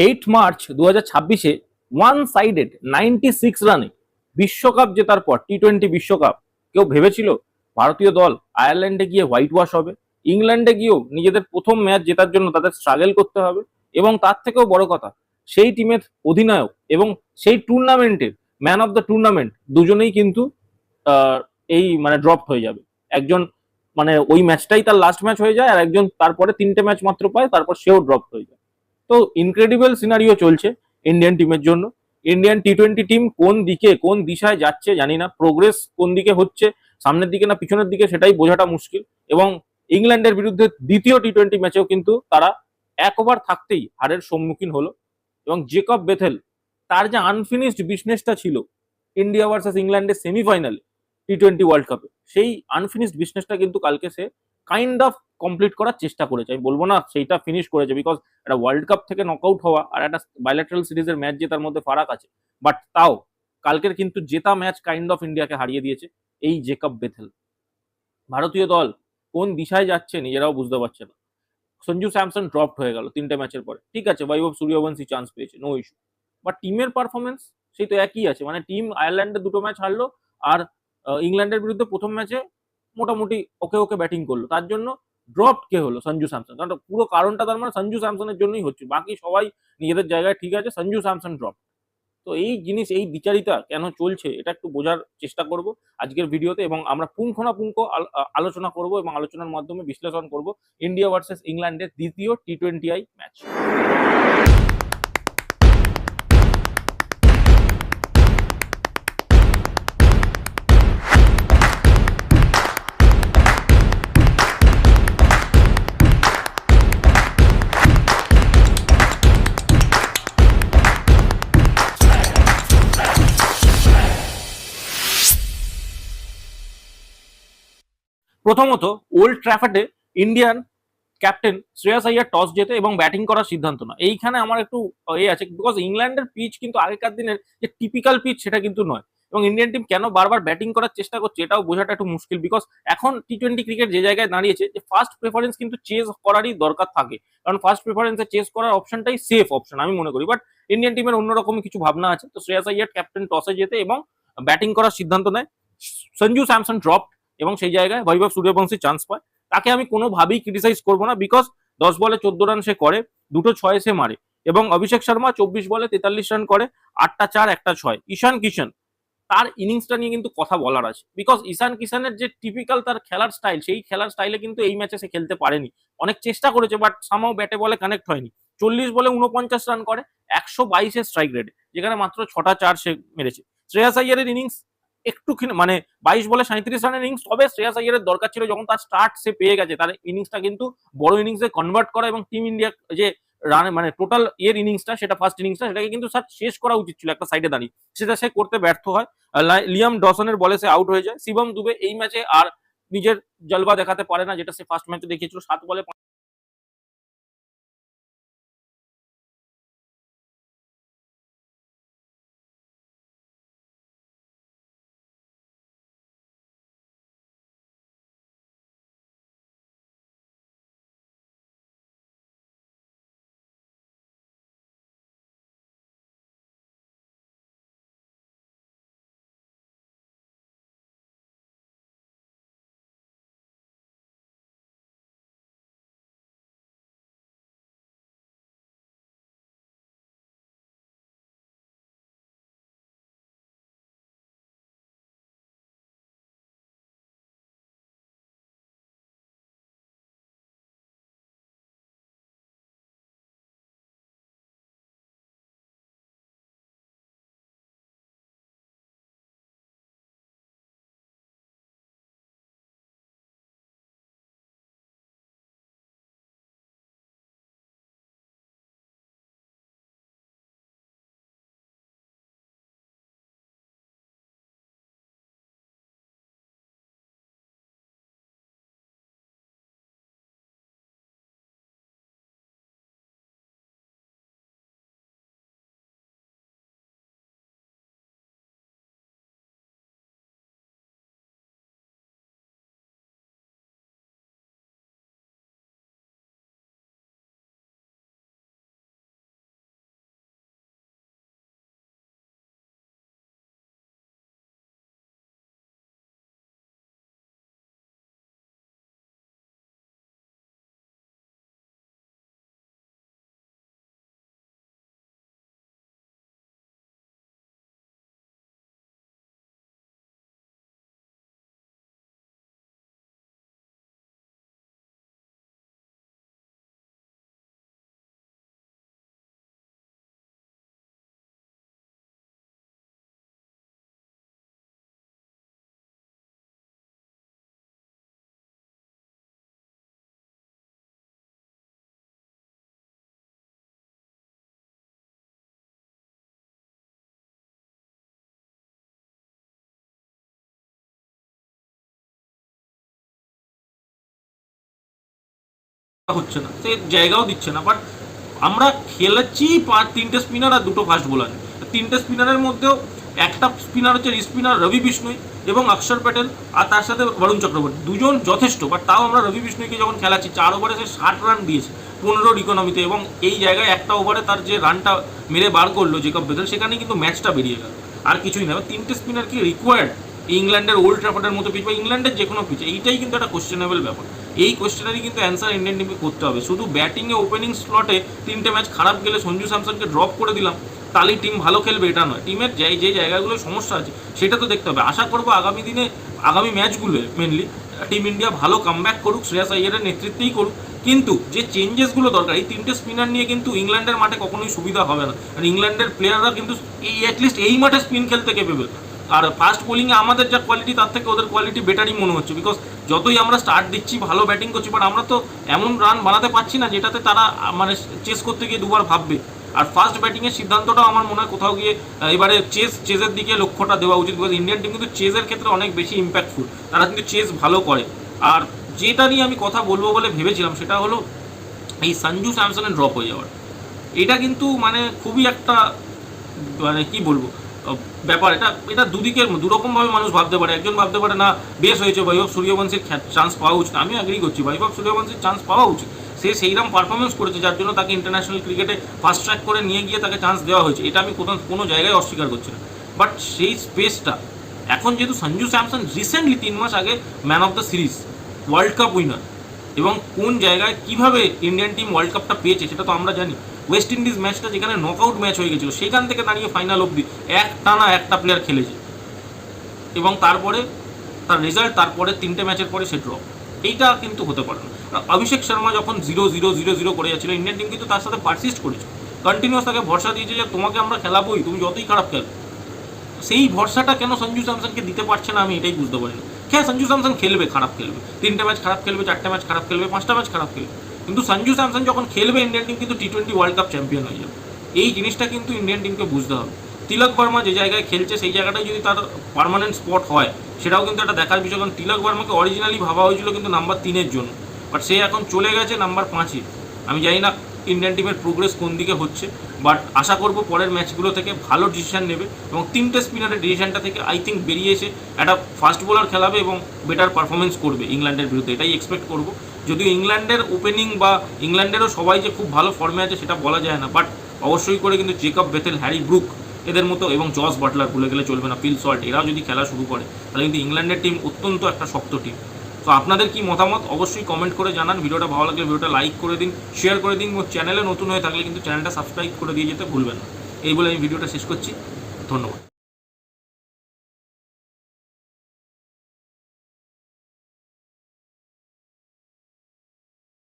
8 March 2026-এ one sided 96 রানে বিশ্বকাপ জেতার পর টি-20 বিশ্বকাপ কেউ ভেবেছিল ভারতীয় দল আয়ারল্যান্ডে গিয়ে হোয়াইট ওয়াশ হবে, ইংল্যান্ডে গিয়েও নিজেদের প্রথম ম্যাচ জেতার জন্য তাদের স্ট্রাগল করতে হবে, এবং তার থেকেও বড় কথা সেই টিমের অধিনায়ক এবং সেই টুর্নামেন্টের ম্যান অফ দ্য টুর্নামেন্ট দুজনেই কিন্তু আহ, এই মানে ড্রপ হয়ে যাবে। একজন মানে ওই ম্যাচটাই তার লাস্ট ম্যাচ হয়ে যায়, আর একজন তারপরে 3টে ম্যাচ মাত্র পায়, তারপর সেও ড্রপ হয়ে যায়। তো ইনক্রেডিবল সিনারিও চলছে ইন্ডিয়ান টিমের জন্য। ইন্ডিয়ান টি-20 টিম কোন দিকে কোন দিশায় যাচ্ছে জানি না, প্রোগ্রেস কোন দিকে হচ্ছে, সামনের দিকে না পিছনের দিকে সেটাই বোঝাটা মুশকিল। এবং ইংল্যান্ডের বিরুদ্ধে দ্বিতীয় টি-20 ম্যাচেও কিন্তু তারা এক ওভার থাকতেই হারের সম্মুখীন হলো, এবং জেকব বেথেল তার যে আনফিনিশড বিজনেসটা ছিল ইন্ডিয়া ভার্সেস ইংল্যান্ডের সেমিফাইনালে টি-20 ওয়ার্ল্ড কাপে, সেই আনফিনিশড বিজনেসটা কিন্তু কালকে সে কাইন্ড অফ কমপ্লিট করার চেষ্টা করেছে। আমি বলবো না সেইটা ফিনিশ করেছে, বিকজ একটা ওয়ার্ল্ড কাপ থেকে নকআউট হওয়া আর একটা বাইল্যাটারাল সিরিজের ম্যাচ জেতার মধ্যে ফারাক আছে। বাট তাও কালকের কিন্তু জেতা ম্যাচ কাইন্ড অফ ইন্ডিয়াকে হারিয়ে দিয়েছে এই জেকব বেথেল। ভারতীয় দল কোন দিশায় যাচ্ছে নিজেরাও বুঝতে পারছে না। সঞ্জু স্যামসন ড্রপড হয়ে গেল 3টে ম্যাচের পরে, ঠিক আছে বৈভব সূর্যবংশী চান্স পেয়েছে, নো ইস্যু। বাট টিমের পারফরমেন্স সেই তো একই আছে, মানে টিম আয়ারল্যান্ডের 2টো ম্যাচ হারলো, আর ইংল্যান্ডের বিরুদ্ধে প্রথম ম্যাচে মোটামুটি ওকে ওকে ব্যাটিং করলো, তার জন্য ড্রপ কে হলো সঞ্জু স্যামসন। কারণ পুরো কারণটা তার মানে সঞ্জু স্যামসনের জন্যই হচ্ছে, বাকি সবাই নিজেদের জায়গায় ঠিক আছে, সঞ্জু স্যামসন ড্রপ। তো এই জিনিস এই বিচারিতা কেন চলছে এটা একটু বোঝার চেষ্টা করব আজকের ভিডিওতে, এবং আমরা পুঙ্খানুপুঙ্খ আলোচনা করব এবং আলোচনার মাধ্যমে বিশ্লেষণ করব ইন্ডিয়া ভার্সেস ইংল্যান্ডের দ্বিতীয় টি-20 ম্যাচ। প্রথমত, ওল্ড ট্র্যাফোর্ডে Indian captain Shreyas Iyer toss জেতে এবং ব্যাটিং করার সিদ্ধান্ত না, এইখানে আমার একটু আছে, বিকজ ইংল্যান্ডের পিচ কিন্তু আগেকার দিনের যে টিপিক্যাল পিচ সেটা কিন্তু নয়, এবং ইন্ডিয়ান টিম কেন বারবার ব্যাটিং করার চেষ্টা করছে এটাও বোঝাটা একটু মুশকিল, বিকজ এখন টি-20 ক্রিকেট যে জায়গায় দাঁড়িয়েছে যে ফার্স্ট প্রেফারেন্স কিন্তু চেস করারই দরকার থাকে, কারণ ফার্স্ট প্রেফারেন্সে চেস করার অপশনটাই সেফ অপশন আমি মনে করি। বাট ইন্ডিয়ান টিমের অন্যরকম কিছু ভাবনা আছে, তো শ্রেয়াস আইয়ার ক্যাপ্টেন টসে যেতে এবং ব্যাটিং করার সিদ্ধান্ত নেয়। সঞ্জু স্যামসন ড্রপ এবং সেই জায়গায় বৈভব সূর্যবংশী চান্স পায়। তাকে আমি কোনোভাবেই ক্রিটিসাইজ করবো না, বিকজ 10 বলে 14 রান সে করে, 2টো 6 সে মারে, এবং অভিষেক শর্মা 24 বলে 43 রান করে, 8টা 4 1টা 6। ঈশান কিষান তার ইনিংসটা নিয়ে কিন্তু কথা বলার আছে, বিকজ ঈশান কিষানের যে টিপিক্যাল তার খেলার স্টাইল, সেই খেলার স্টাইলে কিন্তু এই ম্যাচে সে খেলতে পারেনি। অনেক চেষ্টা করেছে বাট সামাও ব্যাটে বলে কানেক্ট হয়নি। 40 বলে 49 রান করে, 122-এর স্ট্রাইক রেট, যেখানে মাত্র 6টা 4 সে মেরেছে। শ্রেয়াস আইয়ারের ইনিংস একটু মানে 22 বলে 37 রানের ইনিংস, তবে শ্রেয়াস আইয়ারের দরকার ছিল যখন তার স্টার্ট সে পেয়ে গেছে তার ইনিংসটা কিন্তু বড় ইনিংসে কনভার্ট করা, এবং টিম ইন্ডিয়া যে রান মানে টোটাল এর ইনিংসটা সেটা ফার্স্ট ইনিংসটা সেটাকে কিন্তু স্যার শেষ করা উচিত ছিল একটা সাইডে দাঁড়িয়ে, সেটা সে করতে ব্যর্থ হয়। লিয়াম ডসনের বলে সে আউট হয়ে যায়। শিবম দুবে এই ম্যাচে আর নিজের জলবা দেখাতে পারে না, যেটা সে ফার্স্ট ম্যাচে দেখিয়েছিল। 7 বলে হচ্ছে না, সে জায়গাও দিচ্ছে না। বাট আমরা খেলেছি 3টে স্পিনার আর 2টো ফাস্ট বোলার। 3টে স্পিনারের মধ্যেও একটা স্পিনার হচ্ছে স্পিনার রবি বিষ্ণুই এবং অক্ষর প্যাটেল, আর তার সাথে বরুণ চক্রবর্তী, দুজন যথেষ্ট। বাট তাও আমরা রবি বিষ্ণুইকে যখন খেলাচ্ছি 4 ওভারে সে 60 রান দিয়েছে 15 ইকোনমিতে, এবং এই জায়গায় একটা ওভারে তার যে রানটা মেরে বার করলো জেকব বেথেল, সেখানে কিন্তু ম্যাচটা বেরিয়ে গেল, আর কিছুই না। 3টে স্পিনার কি রিকোয়ার্ড ইংল্যান্ডের ওল্ড ট্র্যাফোর্ডের মতো পিচ বা ইংল্যান্ডের যে কোনো পিচে? এইটাই কিন্তু একটা কোশ্চেনেবল ব্যাপার। এই কোশ্চেনারই কিন্তু অ্যান্সার ইন্ডিয়ান টিমকে করতে হবে। শুধু ব্যাটিংয়ে ওপেনিং স্লটে 3টে ম্যাচ খারাপ গেলে সঞ্জু স্যামসনকে ড্রপ করে দিলাম, তাহলেই টিম ভালো খেলবে এটা নয়। টিমের যে জায়গাগুলো সমস্যা আছে সেটা তো দেখতে হবে। আশা করবো আগামী দিনে আগামী ম্যাচগুলোয় মেনলি টিম ইন্ডিয়া ভালো কামব্যাক করুক, শ্রেয়াস আইয়ারের নেতৃত্বেই করুক। কিন্তু যে চেঞ্জেসগুলো দরকার, এই 3টে স্পিনার নিয়ে কিন্তু ইংল্যান্ডের মাঠে কখনোই সুবিধা হবে না। আর ইংল্যান্ডের প্লেয়াররা কিন্তু অ্যাটলিস্ট এই মাঠে স্পিন খেলতে কেপেবল। আর ফাস্ট বোলিংয়ে আমাদের যা কোয়ালিটি তার থেকে ওদের কোয়ালিটি বেটারই মনে হচ্ছে, বিকজ যতই আমরা স্টার্ট দিচ্ছি ভালো ব্যাটিং করছি, বাট আমরা তো এমন রান বানাতে পারছি না যেটাতে তারা মানে চেস করতে গিয়ে দুবার ভাববে। আর ফাস্ট ব্যাটিংয়ের সিদ্ধান্তটাও আমার মনে হয় কোথাও গিয়ে এবারে চেজের দিকে লক্ষ্যটা দেওয়া উচিত, বিকজ ইন্ডিয়ান টিম কিন্তু চেজের ক্ষেত্রে অনেক বেশি ইম্প্যাক্টফুল, তারা কিন্তু চেজ ভালো করে। আর যেটা নিয়ে আমি কথা বলবো বলে ভেবেছিলাম সেটা হলো এই সঞ্জু স্যামসনের ড্রপ হয়ে যাওয়ার। এটা কিন্তু মানে খুবই একটা মানে কি বলবো ব্যাপার। এটা দুদিকের দুরকমভাবে মানুষ ভাবতে পারে। একজন ভাবতে পারে না বেশ হয়েছে, বৈভব সূর্যবংশীর চান্স পাওয়া উচিত। আমি অ্যাগ্রি করছি, বৈভব সূর্যবংশীর চান্স পাওয়া উচিত। সে সেইরকম পারফরমেন্স করেছে যার জন্য তাকে ইন্টারন্যাশনাল ক্রিকেটে ফাস্ট ট্র্যাক করে নিয়ে গিয়ে তাকে চান্স দেওয়া হয়েছে, এটা আমি কোনো জায়গায় অস্বীকার করছি না। বাট সেই স্পেসটা এখন যেহেতু সঞ্জু স্যামসন রিসেন্টলি 3 মাস আগে man of the series, world cup winner, এবং কোন জায়গায় কিভাবে ইন্ডিয়ান টিম ওয়ার্ল্ড কাপটা পেয়েছে সেটা তো আমরা জানি। ওয়েস্ট ইন্ডিজ ম্যাচটা যেখানে নকআউট ম্যাচ হয়ে গেছিলো, সেখান থেকে দাঁড়িয়ে ফাইনাল অবধি একটানা একটা প্লেয়ার খেলেছে, এবং তারপরে তার রেজাল্ট, তারপরে 3টে ম্যাচের পরে সে ড্রপ। এইটা কিন্তু হতে পারে না। অভিষেক শর্মা যখন 0-0-0-0 করে যাচ্ছিল, ইন্ডিয়ান টিম কিন্তু তার সাথে পারসিস্ট করেছে, কন্টিনিউয়াস তাকে ভরসা দিয়েছে যে তোমাকে আমরা খেলাবোই, তুমি যতই খারাপ খেলো। সেই ভরসাটা কেন সঞ্জু স্যামসনকে দিতে পারছে না আমি এটাই বুঝতে পারিনি। হ্যাঁ, সঞ্জু স্যামসন খেলবে, খারাপ খেলবে, 3টে ম্যাচ খারাপ খেলবে, 4টে ম্যাচ খারাপ খেলবে, 5টা ম্যাচ খারাপ খেলবে, কিন্তু সঞ্জু স্যামসন যখন খেলবে ইন্ডিয়ান টিম কিন্তু T20 ওয়ার্ল্ড কাপ চ্যাম্পিয়ন হয়ে যাবে। এই জিনিসটা কিন্তু ইন্ডিয়ান টিমকে বুঝতে হবে। তিলক বর্মা যে জায়গায় খেলছে সেই জায়গাটায় যদি তার পার্মানেন্ট স্পট হয় সেটাও কিন্তু একটা দেখার বিষয়। কারণ তিলক বর্মাকে অরিজিনালি ভাবা হয়েছিল কিন্তু নাম্বার 3-এর জন্য, বাট সে এখন চলে গেছে নাম্বার 5-এ। আমি জানি না ইন্ডিয়ান টিমের প্রোগ্রেস কোন দিকে হচ্ছে, বাট আশা করব পরের ম্যাচগুলো থেকে ভালো ডিসিশন নেবে, এবং 3টে স্পিনারের ডিসিশনটা থেকে আই থিঙ্ক বেরিয়ে এসে একটা ফাস্ট বোলার খেলাবে এবং বেটার পারফরমেন্স করবে ইংল্যান্ডের বিরুদ্ধে, এটাই এক্সপেক্ট করব। যদিও ইংল্যান্ডের ওপেনিং বা ইংল্যান্ডেরও সবাই যে খুব ভালো ফর্মে আছে সেটা বলা যায় না, বাট অবশ্যই করে কিন্তু জেকব বেথেল, হ্যারি ব্রুক এদের মতো, এবং জস বাটলার ভুলে গেলে চলবে না, ফিল সল্ট, এরা যদি খেলা শুরু করে তাহলে কিন্তু ইংল্যান্ডের টিম অত্যন্ত একটা শক্ত টিম। তো আপনাদের কি মতামত অবশ্যই কমেন্ট করে জানান। ভিডিওটা ভালো লাগলে ভিডিওটা লাইক করে দিন, শেয়ার করে দিন, এবং চ্যানেলে নতুন হয়ে থাকলে কিন্তু চ্যানেলটা সাবস্ক্রাইব করে দিয়ে যেতে ভুলবেন না। এই বলে আমি ভিডিওটা শেষ করছি। ধন্যবাদ।